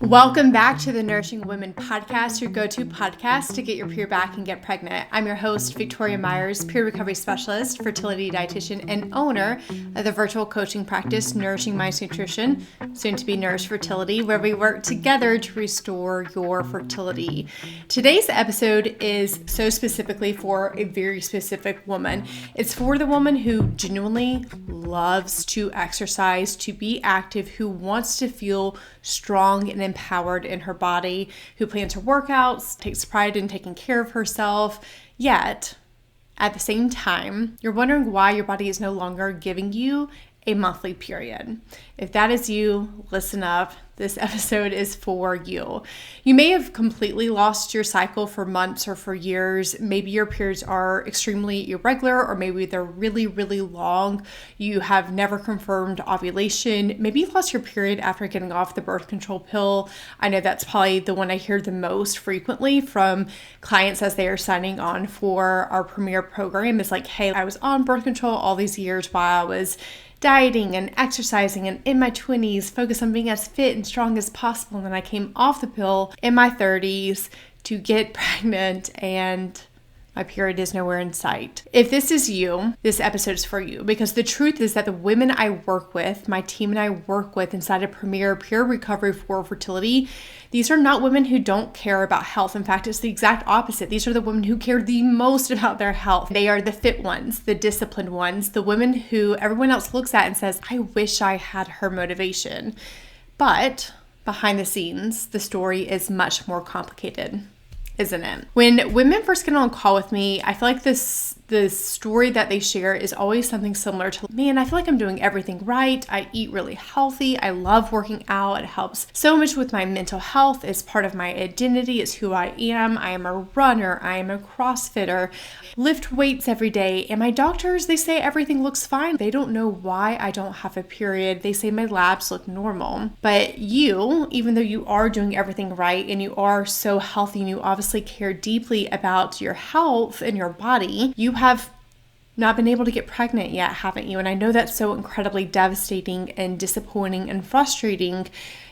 Welcome back to the Nourishing Women podcast, your go-to podcast to get your period back and get pregnant. I'm your host, Victoria Myers, peer recovery specialist, fertility dietitian, and owner of the virtual coaching practice, Nourishing Minds Nutrition, soon to be Nourish Fertility, where we work together to restore your fertility. Today's episode is so specifically for a very specific woman. It's for the woman who genuinely loves to exercise, to be active, who wants to feel strong and empowered in her body, who plans her workouts, takes pride in taking care of herself, yet at the same time, you're wondering why your body is no longer giving you a monthly period. If that is you, listen up. This episode is for you. You may have completely lost your cycle for months or for years. Maybe your periods are extremely irregular, or maybe they're really, really long. You have never confirmed ovulation. Maybe you lost your period after getting off the birth control pill. I know that's probably the one I hear the most frequently from clients as they are signing on for our Premier program. It's like, hey, I was on birth control all these years while I was dieting and exercising and in my 20s, focused on being as fit and strong as possible. And then I came off the pill in my 30s to get pregnant and my period is nowhere in sight. If this is you, this episode is for you, because the truth is that the women I work with, my team and I work with inside of Premier Peer Recovery for Fertility, these are not women who don't care about health. In fact, it's the exact opposite. These are the women who care the most about their health. They are the fit ones, the disciplined ones, the women who everyone else looks at and says, I wish I had her motivation. But behind the scenes, the story is much more complicated, isn't it? When women first get on a call with me, I feel like the story that they share is always something similar to, man, I feel like I'm doing everything right. I eat really healthy. I love working out. It helps so much with my mental health. It's part of my identity. It's who I am. I am a runner. I am a CrossFitter. Lift weights every day. And my doctors, they say everything looks fine. They don't know why I don't have a period. They say my labs look normal. But you, even though you are doing everything right and you are so healthy and you obviously care deeply about your health and your body, you have not been able to get pregnant yet, haven't you? And I know that's so incredibly devastating and disappointing and frustrating.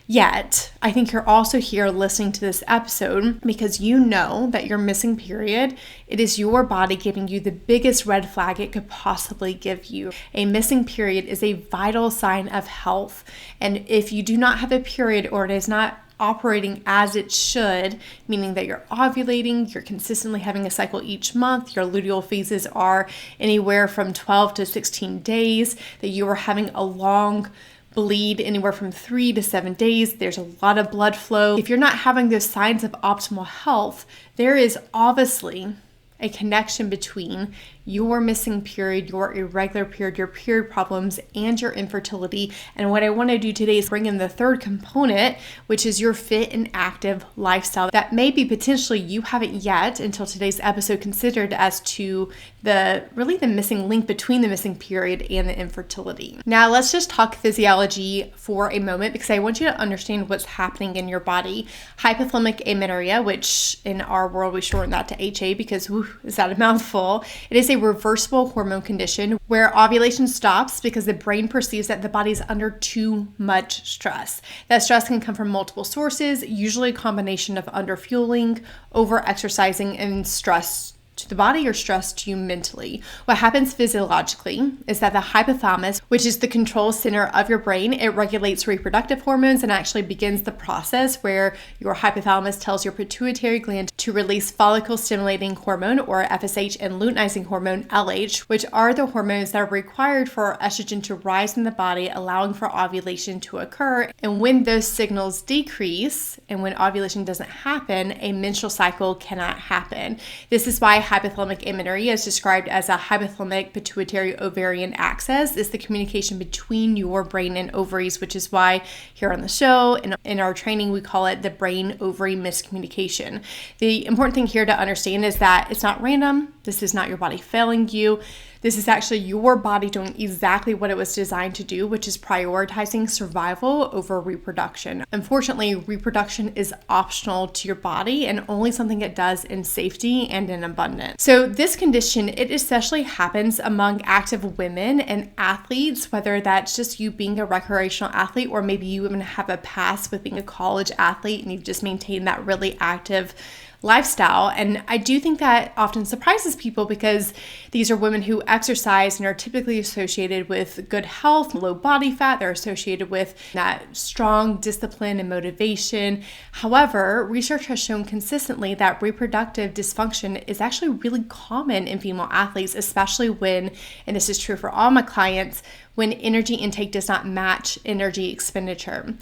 Yet, I think you're also here listening to this episode because you know that your missing period, it is your body giving you the biggest red flag it could possibly give you. A missing period is a vital sign of health. And if you do not have a period or it is not operating as it should, meaning that you're ovulating, you're consistently having a cycle each month, your luteal phases are anywhere from 12 to 16 days, that you are having a long bleed anywhere from 3 to 7 days, there's a lot of blood flow. If you're not having those signs of optimal health, there is obviously a connection between your missing period, your irregular period, your period problems, and your infertility. And what I want to do today is bring in the third component, which is your fit and active lifestyle that maybe potentially you haven't yet until today's episode considered as to the missing link between the missing period and the infertility. Now let's just talk physiology for a moment because I want you to understand what's happening in your body. Hypothalamic amenorrhea, which in our world we shorten that to HA because is that a mouthful? It is a reversible hormone condition where ovulation stops because the brain perceives that the body is under too much stress. That stress can come from multiple sources, usually a combination of underfueling, over-exercising, and stress to the body or stress to you mentally. What happens physiologically is that the hypothalamus, which is the control center of your brain, it regulates reproductive hormones and actually begins the process where your hypothalamus tells your pituitary gland to release follicle stimulating hormone or FSH and luteinizing hormone LH, which are the hormones that are required for estrogen to rise in the body, allowing for ovulation to occur. And when those signals decrease and when ovulation doesn't happen, a menstrual cycle cannot happen. This is why hypothalamic amenorrhea is described as a hypothalamic pituitary ovarian axis. It's the communication between your brain and ovaries, which is why here on the show and in our training, we call it the brain-ovary miscommunication. The important thing here to understand is that it's not random. This is not your body failing you. This is actually your body doing exactly what it was designed to do, which is prioritizing survival over reproduction. Unfortunately, reproduction is optional to your body and only something it does in safety and in abundance. So this condition, it especially happens among active women and athletes, whether that's just you being a recreational athlete or maybe you even have a past with being a college athlete and you've just maintained that really active lifestyle. And I do think that often surprises people because these are women who exercise and are typically associated with good health, low body fat. They're associated with that strong discipline and motivation. However, research has shown consistently that reproductive dysfunction is actually really common in female athletes, especially when, and this is true for all my clients, when energy intake does not match energy expenditure.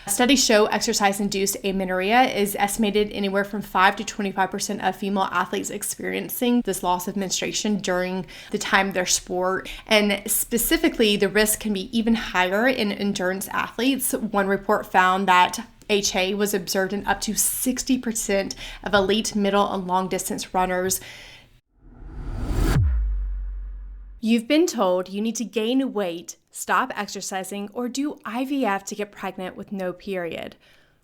Studies show exercise-induced amenorrhea is estimated anywhere from 5 to 25% of female athletes experiencing this loss of menstruation during the time of their sport. And specifically, the risk can be even higher in endurance athletes. One report found that HA was observed in up to 60% of elite middle and long distance runners. You've been told you need to gain weight, stop exercising, or do IVF to get pregnant with no period.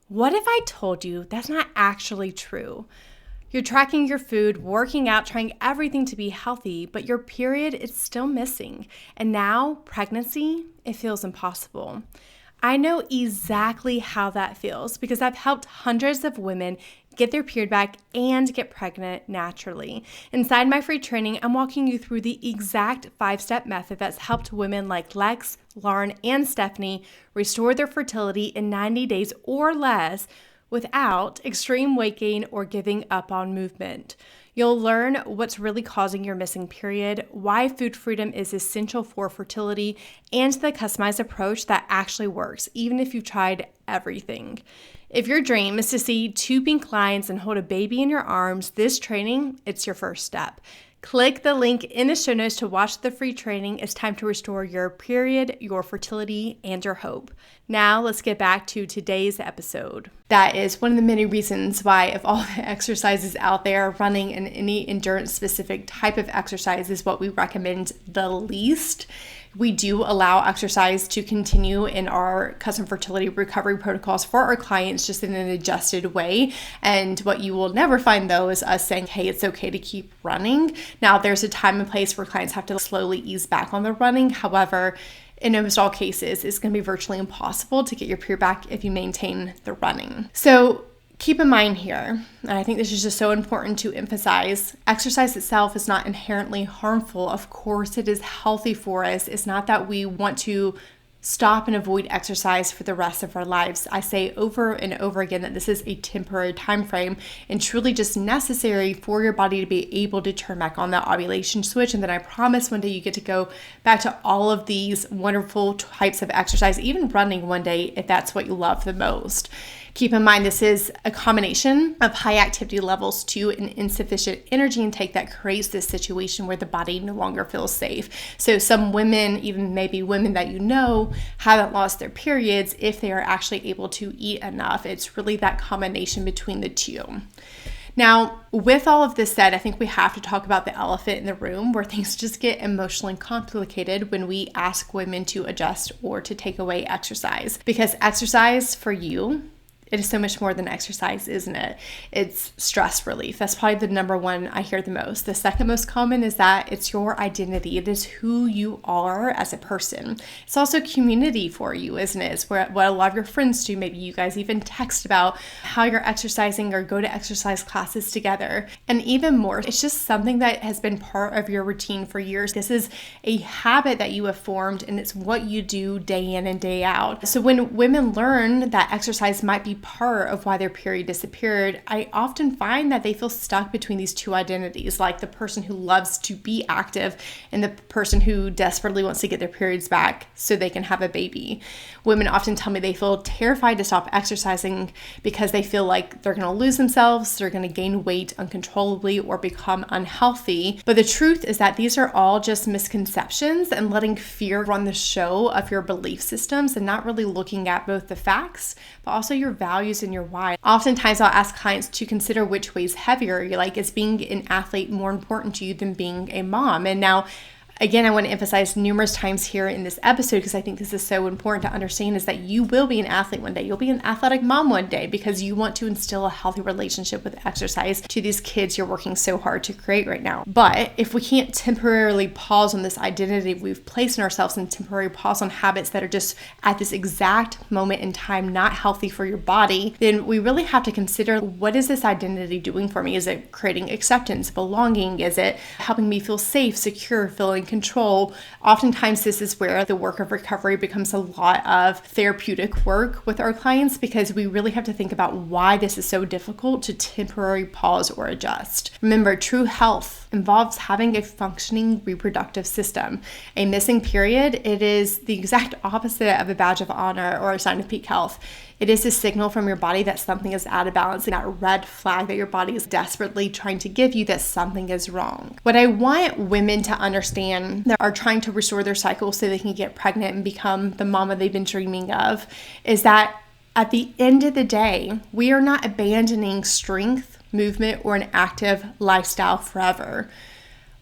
What if I told you that's not actually true? You're tracking your food, working out, trying everything to be healthy, but your period is still missing. And now, pregnancy, it feels impossible. I know exactly how that feels because I've helped hundreds of women get their period back and get pregnant naturally. Inside my free training, I'm walking you through the exact 5-step method that's helped women like Lex, Lauren, and Stephanie restore their fertility in 90 days or less without extreme weight gain or giving up on movement. You'll learn what's really causing your missing period, why food freedom is essential for fertility, and the customized approach that actually works, even if you've tried everything. If your dream is to see 2 pink lines and hold a baby in your arms, this training, it's your first step. Click the link in the show notes to watch the free training. It's time to restore your period, your fertility, and your hope. Now let's get back to today's episode. That is one of the many reasons why of all the exercises out there, running and any endurance specific type of exercise is what we recommend the least. We do allow exercise to continue in our custom fertility recovery protocols for our clients just in an adjusted way. And what you will never find though is us saying, hey, it's okay to keep running. Now there's a time and place where clients have to slowly ease back on the running. However, in almost all cases, it's going to be virtually impossible to get your period back if you maintain the running. So keep in mind here, and I think this is just so important to emphasize, exercise itself is not inherently harmful. Of course, it is healthy for us. It's not that we want to stop and avoid exercise for the rest of our lives. I say over and over again that this is a temporary time frame and truly just necessary for your body to be able to turn back on that ovulation switch. And then I promise one day you get to go back to all of these wonderful types of exercise, even running one day if that's what you love the most. Keep in mind, this is a combination of high activity levels to an insufficient energy intake that creates this situation where the body no longer feels safe. So some women, even maybe women that you know, haven't lost their periods if they are actually able to eat enough. It's really that combination between the two. Now, with all of this said, I think we have to talk about the elephant in the room where things just get emotionally complicated when we ask women to adjust or to take away exercise. Because exercise for you, it is so much more than exercise, isn't it? It's stress relief. That's probably the number one I hear the most. The second most common is that it's your identity. It is who you are as a person. It's also community for you, isn't it? It's what a lot of your friends do. Maybe you guys even text about how you're exercising or go to exercise classes together. And even more, it's just something that has been part of your routine for years. This is a habit that you have formed and it's what you do day in and day out. So when women learn that exercise might be part of why their period disappeared, I often find that they feel stuck between these two identities, like the person who loves to be active and the person who desperately wants to get their periods back so they can have a baby. Women often tell me they feel terrified to stop exercising because they feel like they're going to lose themselves, they're going to gain weight uncontrollably or become unhealthy. But the truth is that these are all just misconceptions and letting fear run the show of your belief systems and not really looking at both the facts, but also your values and your why. Oftentimes I'll ask clients to consider which weighs heavier. You're like, is being an athlete more important to you than being a mom? And now Again, I want to emphasize numerous times here in this episode, because I think this is so important to understand, is that you will be an athlete one day. You'll be an athletic mom one day, because you want to instill a healthy relationship with exercise to these kids you're working so hard to create right now. But if we can't temporarily pause on this identity we've placed in ourselves, and temporarily pause on habits that are just at this exact moment in time not healthy for your body, then we really have to consider, what is this identity doing for me? Is it creating acceptance, belonging? Is it helping me feel safe, secure, feeling control? Oftentimes this is where the work of recovery becomes a lot of therapeutic work with our clients, because we really have to think about why this is so difficult to temporarily pause or adjust. Remember, true health involves having a functioning reproductive system. A missing period, it is the exact opposite of a badge of honor or a sign of peak health. It is a signal from your body that something is out of balance, and that red flag that your body is desperately trying to give you that something is wrong. What I want women to understand that are trying to restore their cycle so they can get pregnant and become the mama they've been dreaming of is that at the end of the day, we are not abandoning strength, movement, or an active lifestyle forever.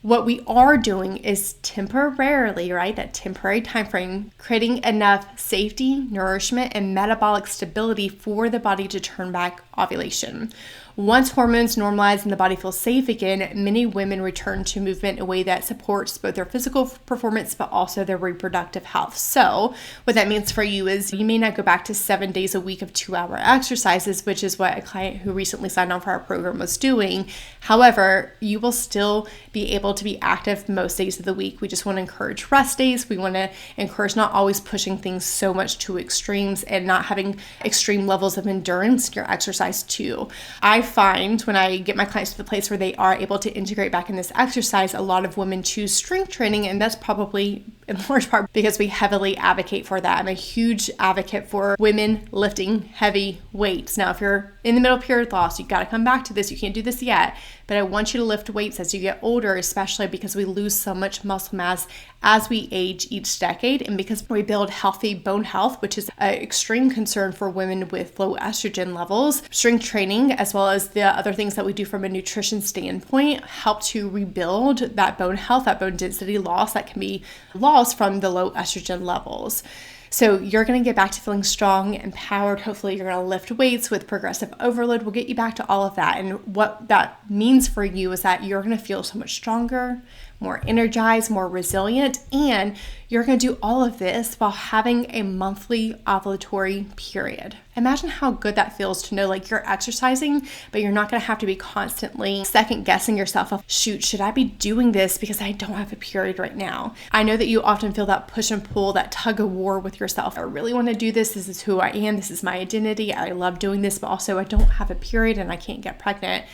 What we are doing is temporarily, right, that temporary time frame, creating enough safety, nourishment, and metabolic stability for the body to turn back ovulation. Once hormones normalize and the body feels safe again, many women return to movement in a way that supports both their physical performance but also their reproductive health. So what that means for you is you may not go back to 7 days a week of 2-hour exercises, which is what a client who recently signed on for our program was doing. However, you will still be able to be active most days of the week. We just want to encourage rest days. We want to encourage not always pushing things so much to extremes and not having extreme levels of endurance in your exercise too. I find when I get my clients to the place where they are able to integrate back in this exercise, a lot of women choose strength training, and that's probably in large part because we heavily advocate for that. I'm a huge advocate for women lifting heavy weights. Now, if you're in the middle of period loss, you got to come back to this. You can't do this yet, but I want you to lift weights as you get older, especially because we lose so much muscle mass as we age each decade, and because we build healthy bone health, which is an extreme concern for women with low estrogen levels. Strength training, as well as the other things that we do from a nutrition standpoint, help to rebuild that bone health, that bone density loss that can be lost from the low estrogen levels. So you're going to get back to feeling strong, empowered. Hopefully you're going to lift weights with progressive overload. We'll get you back to all of that. And what that means for you is that you're going to feel so much stronger, more energized, more resilient, and you're going to do all of this while having a monthly ovulatory period. Imagine how good that feels to know like you're exercising, but you're not going to have to be constantly second guessing yourself of, shoot, should I be doing this because I don't have a period right now? I know that you often feel that push and pull, that tug of war with yourself. I really want to do this. This is who I am. This is my identity. I love doing this, but also I don't have a period and I can't get pregnant.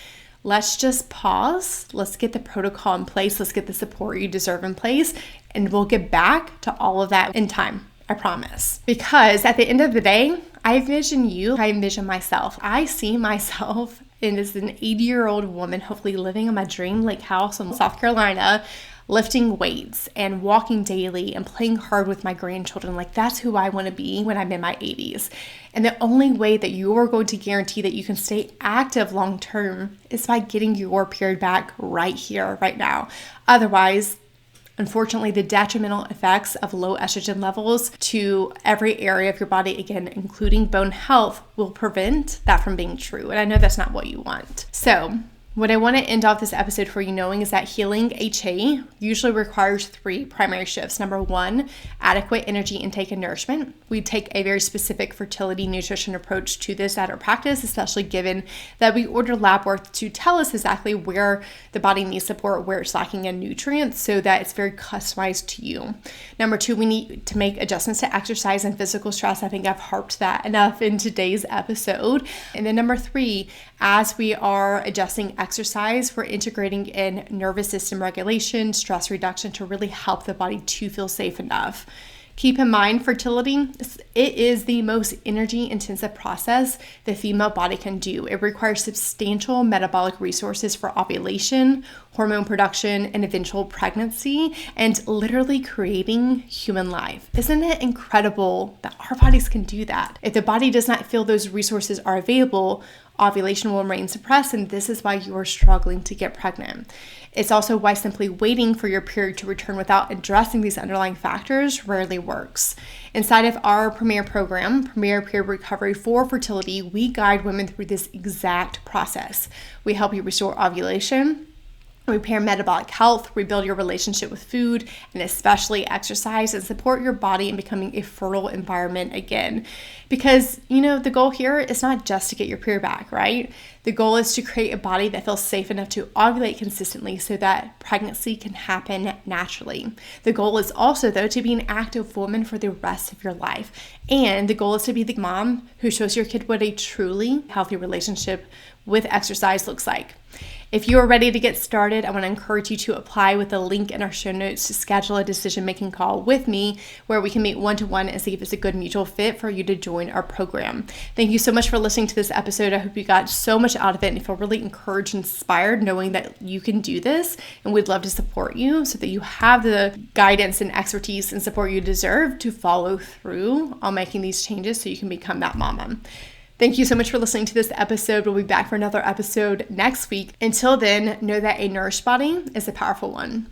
Let's just pause. Let's get the protocol in place. Let's get the support you deserve in place. And we'll get back to all of that in time. I promise. Because at the end of the day, I envision you. I envision myself. I see myself as an 80-year-old woman, hopefully living in my dream lake house in South Carolina, lifting weights and walking daily and playing hard with my grandchildren. Like, that's who I want to be when I'm in my 80s. And the only way that you're going to guarantee that you can stay active long term is by getting your period back right here, right now. Otherwise, unfortunately, the detrimental effects of low estrogen levels to every area of your body, again, including bone health, will prevent that from being true. And I know that's not what you want. So what I want to end off this episode for you knowing is that healing HA usually requires 3 primary shifts. Number 1, adequate energy intake and nourishment. We take a very specific fertility nutrition approach to this at our practice, especially given that we order lab work to tell us exactly where the body needs support, where it's lacking in nutrients, so that it's very customized to you. Number 2, we need to make adjustments to exercise and physical stress. I think I've harped that enough in today's episode. And then number 3, as we are adjusting exercise, we're integrating in nervous system regulation, stress reduction to really help the body to feel safe enough. Keep in mind, fertility, it is the most energy-intensive process the female body can do. It requires substantial metabolic resources for ovulation, hormone production, and eventual pregnancy, and literally creating human life. Isn't it incredible that our bodies can do that? If the body does not feel those resources are available, ovulation will remain suppressed, and this is why you are struggling to get pregnant. It's also why simply waiting for your period to return without addressing these underlying factors rarely works. Inside of our Premier program, Premier Period Recovery for Fertility, we guide women through this exact process. We help you restore ovulation, repair metabolic health, rebuild your relationship with food, and especially exercise, and support your body in becoming a fertile environment again. Because, the goal here is not just to get your period back, right? The goal is to create a body that feels safe enough to ovulate consistently so that pregnancy can happen naturally. The goal is also, though, to be an active woman for the rest of your life. And the goal is to be the mom who shows your kid what a truly healthy relationship with exercise looks like. If you are ready to get started, I want to encourage you to apply with the link in our show notes to schedule a decision-making call with me where we can meet one-to-one and see if it's a good mutual fit for you to join our program. Thank you so much for listening to this episode. I hope you got so much out of it and feel really encouraged and inspired knowing that you can do this, and we'd love to support you so that you have the guidance and expertise and support you deserve to follow through on making these changes so you can become that mama. Thank you so much for listening to this episode. We'll be back for another episode next week. Until then, know that a nourished body is a powerful one.